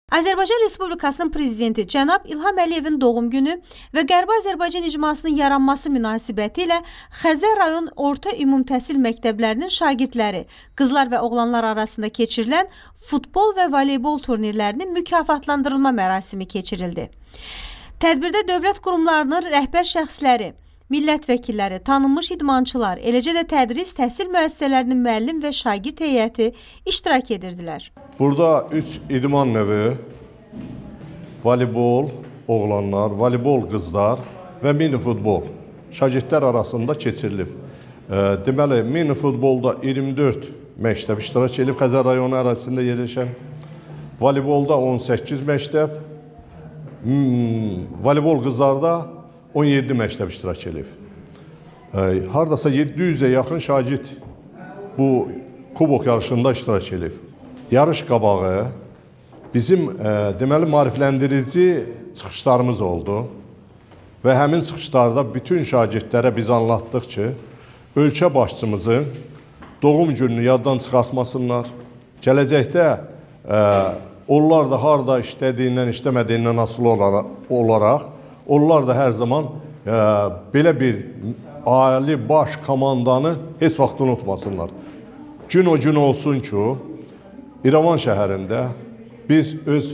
Azərbaycan Respublikasının Prezidenti cənab İlham Əliyevin doğum günü və Qərbi Azərbaycan icmasının yaranması münasibəti ilə Xəzər rayon orta ümumi təhsil məktəblərinin şagirdləri, qızlar və oğlanlar arasında keçirilən futbol və voleybol turnirlərinin mükafatlandırılma mərasimi keçirildi. Tədbirdə dövlət qurumlarının rəhbər şəxsləri, millət vəkilləri, tanınmış idmançılar, eləcə də tədris təhsil müəssisələrinin müəllim və şagird heyəti iştirak edirdilər. Burada 3 idman növü, voleybol oğlanlar, voleybol qızlar və mini futbol şagirdlər arasında keçirilib. Deməli, mini futbolda 24 məktəb iştirak edib Xəzər rayonu ərazisində yerləşən, voleybolda 18 məktəb, voleybol qızlarda 17 məktəb iştirak edib. Hardasa 700-ə yaxın şagird bu kubok yarışında iştirak edib. Yarış qabağı bizim deməli maarifləndirici çıxışlarımız oldu və həmin çıxışlarda bütün şagirdlərə biz anlatdıq ki, ölkə başçımızın doğum gününü yaddan çıxartmasınlar. Gələcəkdə onlar da harda işlədiyindən, işləmədiyindən asılı olaraq onlar da hər zaman belə bir ali baş komandanı heç vaxt unutmasınlar. Gün o gün olsun ki, İrəvan şəhərində biz öz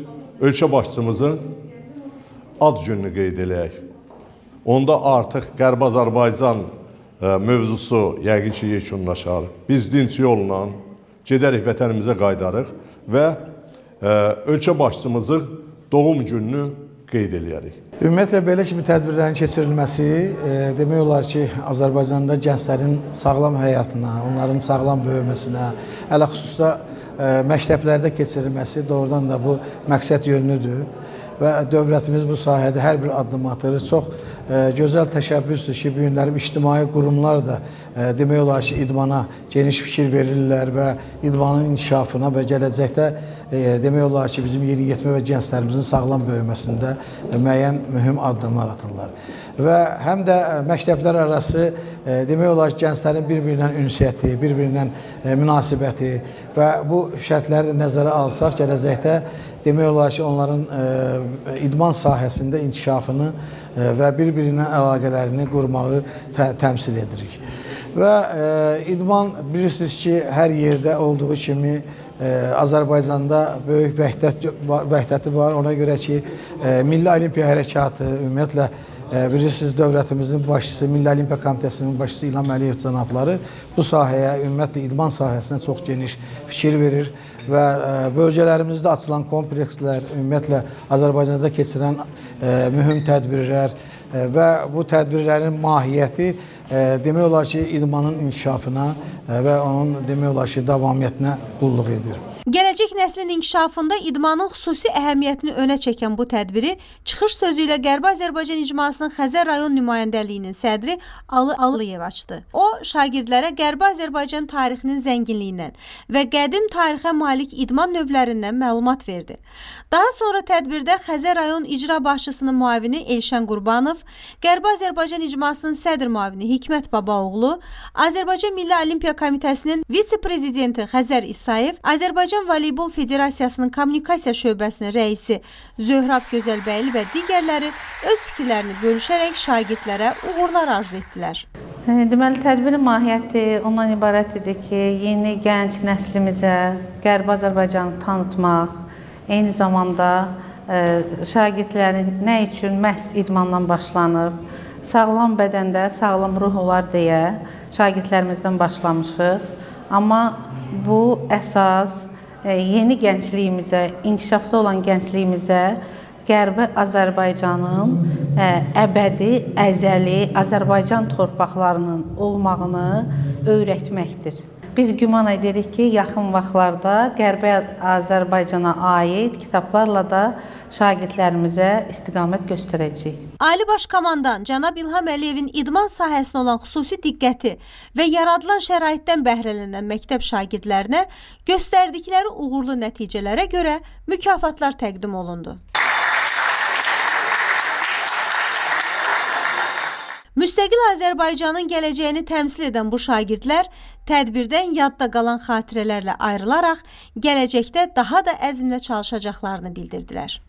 ölkə başçımızın ad gününü qeyd edək. Onda artıq Qərbi Azərbaycan mövzusu yəqin ki, yekunlaşar. Biz dinç yolla gedərik, vətənimizə qayıdarıq və ölkə başçımızın doğum gününü qeyd edərik. Ümumiyyətlə, belə kimi tədbirlərin keçirilməsi demək olar ki, Azərbaycanda gənclərin sağlam həyatına, onların sağlam böyüməsinə, hələ xüsusda məktəblərdə keçirilməsi doğrudan da bu məqsəd yönlüdür və dövlətimiz bu sahədə hər bir addım atır. Çox gözəl təşəbbüsdür ki, bu günlərim ictimai qurumlar da demək olar ki, idmana geniş fikir verirlər və idmanın inkişafına və gələcəkdə demək olar ki, bizim yeniyetmə və gənclərimizin sağlam böyüməsində müəyyən mühüm addımlar atırlar. Və həm də məktəblər arası demək olar ki, gənclərin bir-birindən ünsiyyəti, bir-birindən münasibəti və bu şərtləri də nəzərə alsaq, gələcəkdə demək olar ki, onların idman sahəsində inkişafını və bir-birindən əlaqələrini qurmağı təmsil edirik. Və idman bilirsiniz ki, hər yerdə olduğu kimi Azərbaycanda böyük vəhdəti var. Ona görə ki, Milli Olimpiya Hərəkatı, ümumiyyətlə, bilirsiniz, dövlətimizin başçısı, Milli Olimpiya Komitəsinin başçısı İlham Əliyev cənabları bu sahəyə, ümumiyyətlə idman sahəsinə çox geniş fikir verir və bölgələrimizdə açılan komplekslər, ümumiyyətlə Azərbaycanda keçirilən mühüm tədbirlər və bu tədbirlərin mahiyyəti demək olar ki, idmanın inkişafına və onun demək olar ki, davamiyyətinə qulluq edir. Gələcək nəslin inkişafında idmanın xüsusi əhəmiyyətini önə çəkən bu tədbiri çıxış sözü ilə Qərbi Azərbaycan icmasının Xəzər rayon nümayəndəliyinin sədri Ali Aliyev açdı. O, şagirdlərə Qərbi Azərbaycan tarixinin zənginliyindən və qədim tarixə malik idman növlərindən məlumat verdi. Daha sonra tədbirdə Xəzər rayon icra başçısının müavini Elşən Qurbanov, Qərbi Azərbaycan icmasının sədr müavini Hikmət Babaoğlu, Azərbaycan Milli Olimpiya Komitəsinin vitse-prezidenti Xəzər İsayev, Azərbaycan Voleybol Federasiyasının Kommunikasiya şöbəsinin rəisi Zöhrab Gözəlbəyli və digərləri öz fikirlərini bölüşərək şagirdlərə uğurlar arzu etdilər. Deməli, tədbirin mahiyyəti ondan ibarət idi ki, yeni gənc nəslimizə Qərbi Azərbaycanı tanıtmaq, eyni zamanda şagirdlərin nə üçün məhz idmandan başlanıb, sağlam bədəndə sağlam ruh olar deyə şagirdlərimizdən başlamışıq. Amma bu əsas yeni gəncliyimizə, inkişafda olan gəncliyimizə Qərbi Azərbaycanın əbədi, əzəli Azərbaycan torpaqlarının olmağını öyrətməkdir. Biz güman edirik ki, yaxın vaxtlarda Qərbi Azərbaycana aid kitablarla da şagirdlərimizə istiqamət göstərəcəyik. Ali Baş Komandan cənab İlham Əliyevin idman sahəsinə olan xüsusi diqqəti və yaradılan şəraitdən bəhrələnən məktəb şagirdlərinə göstərdikləri uğurlu nəticələrə görə mükafatlar təqdim olundu. Müstəqil Azərbaycanın gələcəyini təmsil edən bu şagirdlər tədbirdən yadda qalan xatirələrlə ayrılaraq gələcəkdə daha da əzmlə çalışacaqlarını bildirdilər.